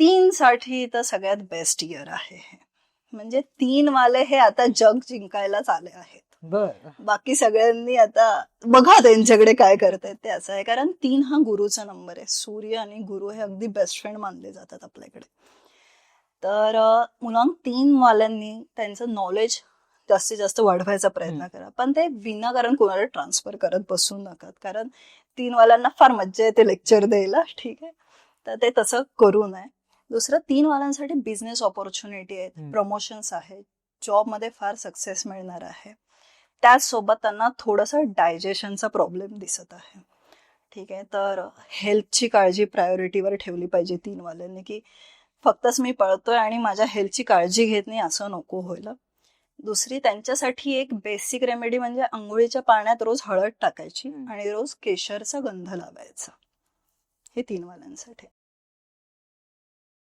3 साठी तर सगळ्यात बेस्ट इयर आहे हे. म्हणजे 3 वाले हे आता जग जिंकायलाच आले आहेत. बर बाकी सगळ्यांनी आता बघा त्यांच्याकडे काय करतायत ते असं आहे. कारण 3 हा गुरुचा नंबर आहे. सूर्य आणि गुरु हे अगदी बेस्ट फ्रेंड मानले जातात आपल्याकडे. तर मुलांक 3 वाल्यांनी त्यांचं नॉलेज जास्तीत जास्त वाढवायचा प्रयत्न करा. पण ते विनाकारण कोणाला ट्रान्सफर करत बसू नका. कारण 3 वाल्यांना फार मज्जा येते लेक्चर द्यायला, ठीक आहे. तर ते तसं करू नये. दुसरं 3 वाल्यांसाठी बिझनेस ऑपॉर्च्युनिटी आहेत, प्रमोशन्स आहेत, जॉबमध्ये फार सक्सेस मिळणार आहे. त्याचसोबत त्यांना थोडंसं डायजेशनचा प्रॉब्लेम दिसत आहे, ठीक आहे. तर हेल्थची काळजी प्रायोरिटीवर ठेवली पाहिजे 3 वाल्यांनी, की फक्तच मी पळतोय आणि माझ्या हेल्थची काळजी घेत नाही असं नको व्हायला. दुसरी त्यांच्यासाठी एक बेसिक रेमेडी म्हणजे आंघोळीच्या पाण्यात रोज हळद टाकायची आणि रोज केशरचा गंध लावायचा. हे 3 वाल्यांसाठी.